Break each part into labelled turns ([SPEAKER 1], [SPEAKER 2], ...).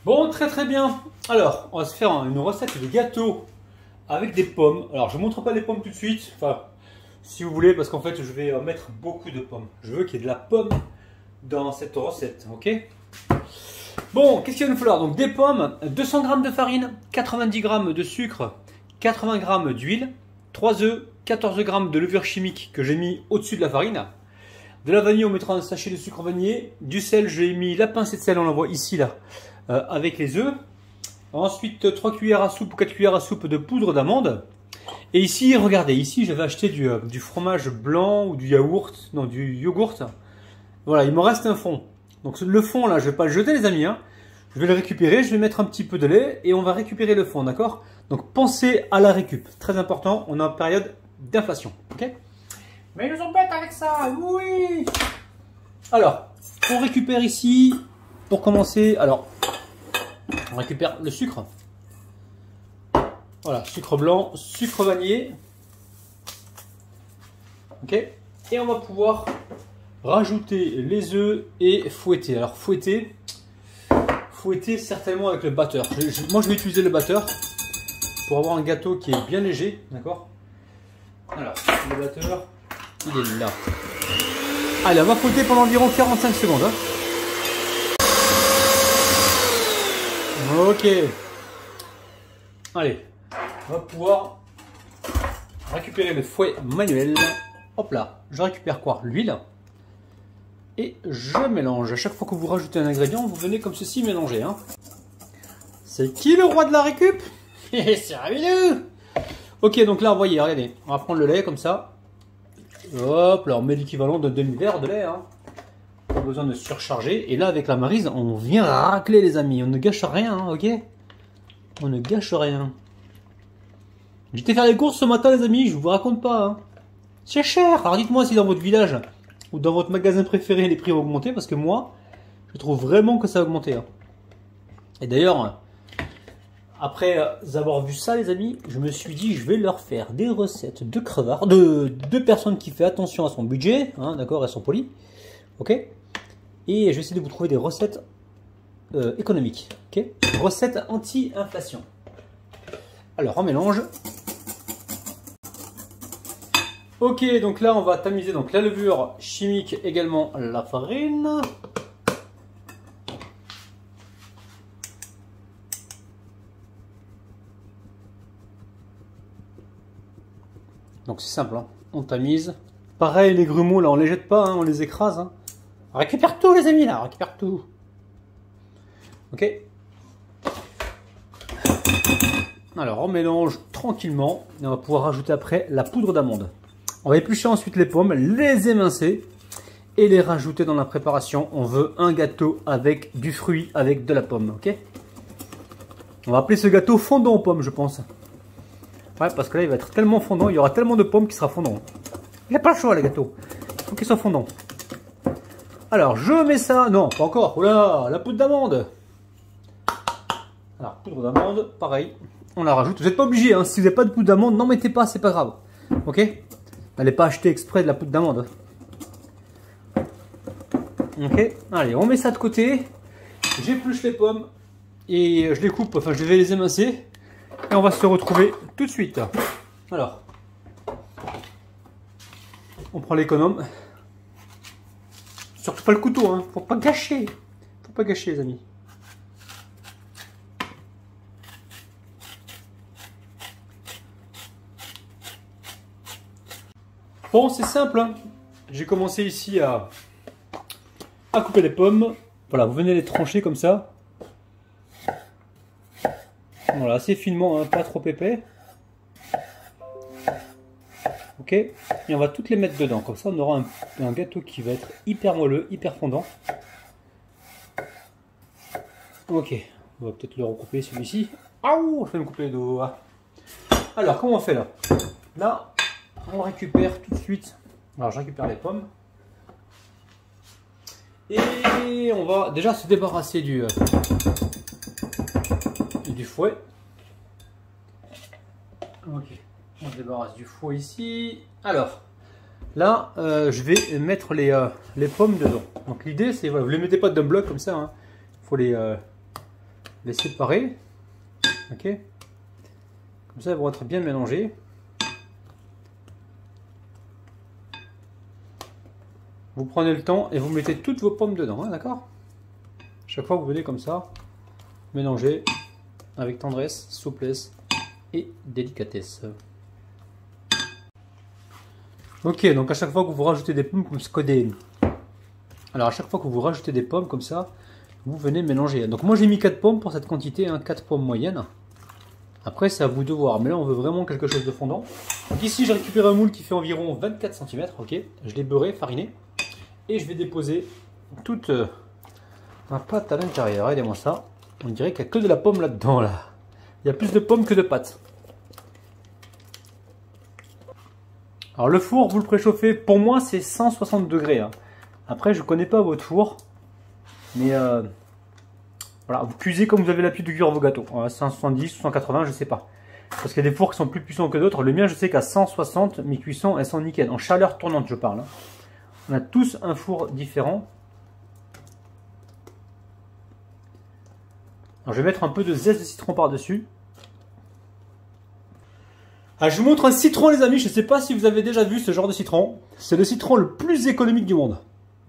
[SPEAKER 1] Bon, très très bien. Alors, on va se faire une recette de gâteau avec des pommes. Alors, je ne montre pas les pommes tout de suite. Enfin, si vous voulez, parce qu'en fait, je vais mettre beaucoup de pommes. Je veux qu'il y ait de la pomme dans cette recette, ok? Bon, qu'est-ce qu'il va nous falloir? Donc, des pommes, 200 g de farine, 90 g de sucre, 80 g d'huile, 3 œufs, 14 g de levure chimique que j'ai mis au-dessus de la farine. De la vanille, on mettra un sachet de sucre vanillé. Du sel, j'ai mis la pincée de sel, on la voit ici, là, avec les œufs. Ensuite, 3 cuillères à soupe ou 4 cuillères à soupe de poudre d'amande. Et ici, regardez, ici, j'avais acheté du fromage blanc ou du yaourt. Non, du yogourt. Voilà, il me reste un fond. Donc le fond, là, je ne vais pas le jeter, les amis, hein. Je vais le récupérer, je vais mettre un petit peu de lait et on va récupérer le fond, d'accord? Donc pensez à la récup. Très important, on est en période d'inflation, ok? Mais ils nous embêtent avec ça, oui! Alors, on récupère ici, pour commencer, alors, on récupère le sucre. Voilà, sucre blanc, sucre vanillé. Ok? Et on va pouvoir rajouter les œufs et fouetter. Alors, fouetter certainement avec le batteur. Moi, je vais utiliser le batteur pour avoir un gâteau qui est bien léger, d'accord? Alors, le batteur, il est là. Allez, on va fouetter pendant environ 45 secondes. Hein. Ok. Allez, on va pouvoir récupérer le fouet manuel. Hop là, je récupère quoi? L'huile. Et je mélange. À chaque fois que vous rajoutez un ingrédient, vous venez comme ceci mélanger. Hein. C'est qui le roi de la récup? C'est Ramilou. Ok, donc là, vous voyez, regardez. On va prendre le lait comme ça. Hop, là, on met l'équivalent d'un demi-verre de lait. Hein. Pas besoin de surcharger. Et là, avec la maryse, on vient racler, les amis. On ne gâche rien, hein, ok? On ne gâche rien. J'étais faire les courses ce matin, les amis. Je vous raconte pas. Hein. C'est cher. Alors, dites-moi si dans votre village ou dans votre magasin préféré, les prix ont augmenté. Parce que moi, je trouve vraiment que ça a augmenté. Hein. Et d'ailleurs, après avoir vu ça, les amis, je me suis dit, je vais leur faire des recettes de crevards, de personnes qui font attention à son budget, hein, d'accord, elles sont polies, ok. Et je vais essayer de vous trouver des recettes économiques, ok. Recettes anti-inflation. Alors, on mélange. Ok, donc là, on va tamiser donc la levure chimique, également la farine. Donc c'est simple, hein. On tamise. Pareil, les grumeaux, là, on les jette pas, hein, on les écrase. Hein. On récupère tout, les amis, là, on récupère tout. Ok. Alors, on mélange tranquillement. Et on va pouvoir rajouter après la poudre d'amande. On va éplucher ensuite les pommes, les émincer et les rajouter dans la préparation. On veut un gâteau avec du fruit, avec de la pomme, ok. On va appeler ce gâteau fondant aux pommes, je pense. Ouais, parce que là, il va être tellement fondant, il y aura tellement de pommes qu'il sera fondant. Il n'y a pas le choix, les gâteaux. Il faut qu'ils soient fondants. Alors, je mets ça... Non, pas encore. Oh là, la poudre d'amande. Alors, poudre d'amande, pareil. On la rajoute. Vous n'êtes pas obligé, hein. Si vous n'avez pas de poudre d'amande, n'en mettez pas, c'est pas grave. Ok? N'allez pas acheter exprès de la poudre d'amande. Ok? Allez, on met ça de côté. J'épluche les pommes. Et je les coupe, enfin, je vais les émincer. Et on va se retrouver tout de suite. Alors, on prend l'économe. Surtout pas le couteau, hein. Faut pas gâcher. Faut pas gâcher, les amis. Bon, c'est simple. Hein. J'ai commencé ici à couper les pommes. Voilà, vous venez les trancher comme ça. Voilà, assez finement, hein, pas trop épais. Ok, et on va toutes les mettre dedans. Comme ça, on aura un gâteau qui va être hyper moelleux, hyper fondant. Ok, on va peut-être le recouper celui-ci. Ah, je vais me couper les doigts. Alors, comment on fait là? Là, on récupère tout de suite. Alors, je récupère les pommes. Et on va déjà se débarrasser du fouet. Ok, on se débarrasse du fouet ici. Alors, là, je vais mettre les pommes dedans. Donc l'idée, c'est, voilà, vous ne les mettez pas d'un bloc comme ça. Hein. Faut les les séparer. Ok. Comme ça, elles vont être bien mélangées. Vous prenez le temps et vous mettez toutes vos pommes dedans, hein, d'accord? Chaque fois, vous venez comme ça, mélanger avec tendresse, souplesse et délicatesse. Ok, donc à chaque fois que vous rajoutez des pommes comme ça, alors à chaque fois que vous rajoutez des pommes comme ça, vous venez mélanger. Donc moi j'ai mis 4 pommes pour cette quantité, hein, 4 pommes moyennes. Après c'est à vous de voir, mais là on veut vraiment quelque chose de fondant. Donc ici j'ai récupéré un moule qui fait environ 24 cm, ok. Je l'ai beurré, fariné. Et je vais déposer toute ma pâte à l'intérieur. Regardez-moi ça. On dirait qu'il n'y a que de la pomme là-dedans. Là. Il y a plus de pommes que de pâte. Alors le four, vous le préchauffez. Pour moi, c'est 160 degrés. Hein. Après, je ne connais pas votre four. Mais voilà, vous cuisez comme vous avez l'habitude de cuire vos gâteaux. 170 ou 180, je ne sais pas. Parce qu'il y a des fours qui sont plus puissants que d'autres. Le mien, je sais qu'à 160, mes cuissons, elles sont nickel. En chaleur tournante, je parle. Hein. On a tous un four différent. Alors, je vais mettre un peu de zeste de citron par-dessus. Je vous montre un citron, les amis. Je ne sais pas si vous avez déjà vu ce genre de citron. C'est le citron le plus économique du monde.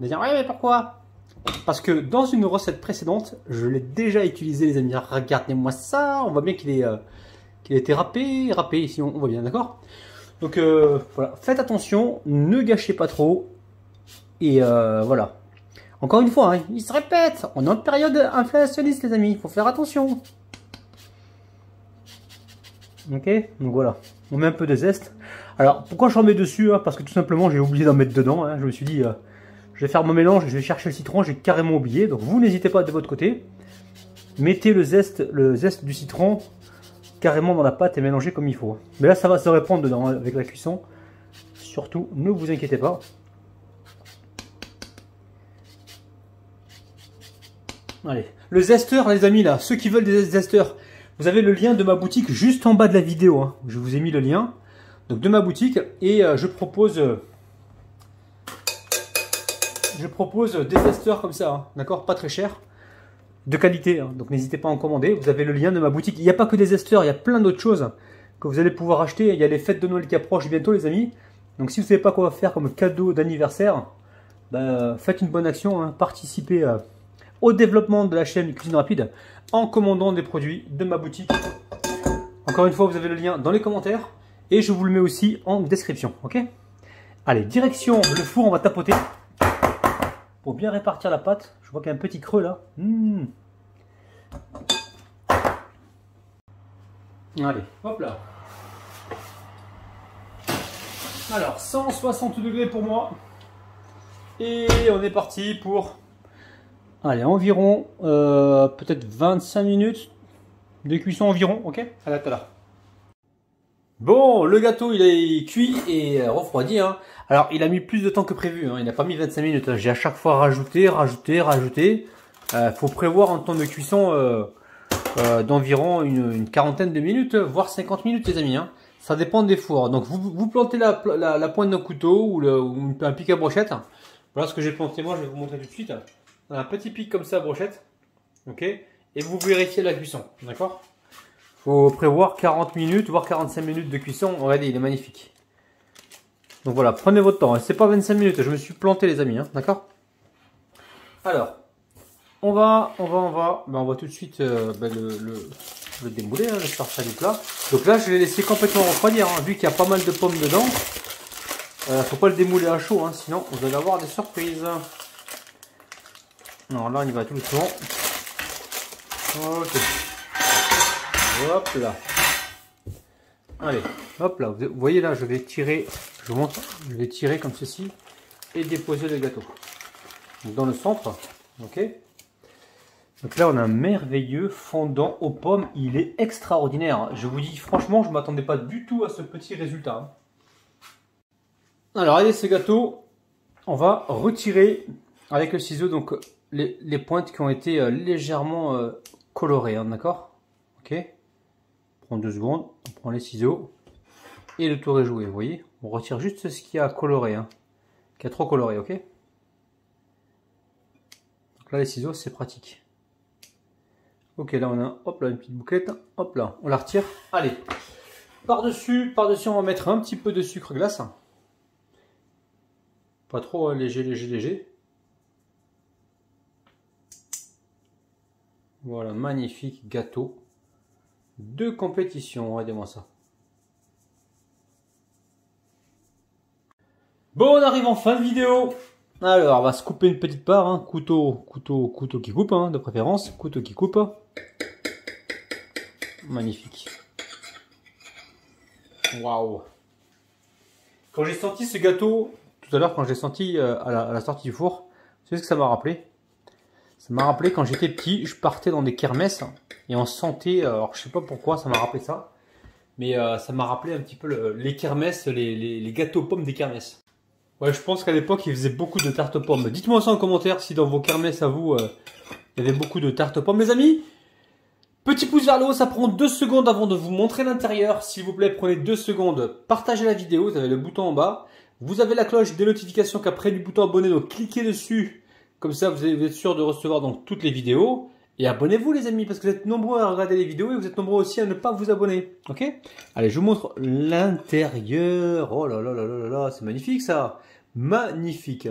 [SPEAKER 1] Vous allez dire, ouais, mais pourquoi? Parce que dans une recette précédente, je l'ai déjà utilisé, les amis. Regardez-moi ça. On voit bien qu'il a été râpé ici, on voit bien, d'accord? Donc, voilà. Faites attention, ne gâchez pas trop. Et voilà. Encore une fois, hein, il se répète. On est en période inflationniste, les amis. Il faut faire attention. Ok, donc voilà. On met un peu de zeste. Alors, pourquoi j'en mets dessus, hein? Parce que tout simplement, j'ai oublié d'en mettre dedans. Hein. Je me suis dit, je vais faire mon mélange, je vais chercher le citron. J'ai carrément oublié. Donc, vous n'hésitez pas de votre côté. Mettez le zeste du citron carrément dans la pâte et mélangez comme il faut. Mais là, ça va se répandre dedans hein, avec la cuisson. Surtout, ne vous inquiétez pas. Allez, le zesteur, les amis, là, ceux qui veulent des zesteurs, vous avez le lien de ma boutique juste en bas de la vidéo. Hein. Je vous ai mis le lien donc de ma boutique et je propose des zesteurs comme ça, hein, d'accord, pas très cher, de qualité. Hein. Donc n'hésitez pas à en commander. Vous avez le lien de ma boutique. Il n'y a pas que des zesteurs, il y a plein d'autres choses que vous allez pouvoir acheter. Il y a les fêtes de Noël qui approchent bientôt, les amis. Donc si vous ne savez pas quoi faire comme cadeau d'anniversaire, ben, faites une bonne action, hein, participez au développement de la chaîne Cuisine Rapide en commandant des produits de ma boutique. Encore une fois, vous avez le lien dans les commentaires et je vous le mets aussi en description. Ok? Allez, direction le four, on va tapoter pour bien répartir la pâte. Je vois qu'il y a un petit creux là. Allez, hop là. Alors, 160 degrés pour moi. Et on est parti pour... Allez, environ peut-être 25 minutes de cuisson environ, ok? À la tout à l'heure. Bon, le gâteau il est cuit et refroidi. Hein. Alors, il a mis plus de temps que prévu. Hein. Il n'a pas mis 25 minutes. Hein. J'ai à chaque fois rajouté. Faut prévoir un temps de cuisson d'environ une quarantaine de minutes, voire 50 minutes, les amis. Hein. Ça dépend des fours. Donc, vous plantez la pointe d'un couteau ou un pic à brochette. Voilà ce que j'ai planté moi. Je vais vous montrer tout de suite. Un petit pic comme ça à brochette, ok, et vous vérifiez la cuisson, d'accord. Faut prévoir 40 minutes voire 45 minutes de cuisson. Regardez, il est magnifique. Donc voilà, prenez votre temps, c'est pas 25 minutes, je me suis planté les amis, hein, d'accord. Alors on va tout de suite le démouler, hein, le sortir du plat. Donc là je l'ai laissé complètement refroidir, hein, vu qu'il y a pas mal de pommes dedans. Faut pas le démouler à chaud, hein, sinon vous allez avoir des surprises. Alors là on y va tout doucement. Ok. Hop là. Allez, hop là. Vous voyez là, je vais tirer, je vous montre, je vais tirer comme ceci et déposer le gâteau. Donc dans le centre, ok. Donc là on a un merveilleux fondant aux pommes, il est extraordinaire. Je vous dis franchement, je ne m'attendais pas du tout à ce petit résultat. Alors regardez ce gâteau, on va retirer avec le ciseau donc les pointes qui ont été légèrement colorées, hein, d'accord? Ok. On prend 2 secondes, on prend les ciseaux et le tour est joué. Vous voyez, on retire juste ce qui a coloré, hein, qui a trop coloré, ok? Donc là les ciseaux c'est pratique. Ok, là on a hop là une petite bouclette, hop là, on la retire. Allez, par-dessus, on va mettre un petit peu de sucre glace. Pas trop léger, léger, léger. Voilà, magnifique gâteau de compétition, regardez-moi ça. Bon, on arrive en fin de vidéo. Alors, on va se couper une petite part, hein. Couteau qui coupe, hein, de préférence, couteau qui coupe. Magnifique. Waouh. Quand j'ai senti ce gâteau, tout à l'heure, quand j'ai senti à la sortie du four, tu sais ce que ça m'a rappelé? Ça m'a rappelé quand j'étais petit, je partais dans des kermesses et on sentait, alors je sais pas pourquoi ça m'a rappelé ça, mais ça m'a rappelé un petit peu les kermesses, les gâteaux aux pommes des kermesses. Ouais, je pense qu'à l'époque, ils faisaient beaucoup de tartes aux pommes. Dites-moi ça en commentaire si dans vos kermesses à vous, il y avait beaucoup de tartes aux pommes. Les amis, petit pouce vers le haut, ça prend 2 secondes avant de vous montrer l'intérieur. S'il vous plaît, prenez 2 secondes, partagez la vidéo, vous avez le bouton en bas. Vous avez la cloche des notifications qu'après du bouton abonner, donc cliquez dessus. Comme ça, vous êtes sûr de recevoir donc toutes les vidéos. Et abonnez-vous les amis, parce que vous êtes nombreux à regarder les vidéos et vous êtes nombreux aussi à ne pas vous abonner. Ok? Allez, je vous montre l'intérieur. Oh là là là là là là, c'est magnifique ça. Magnifique.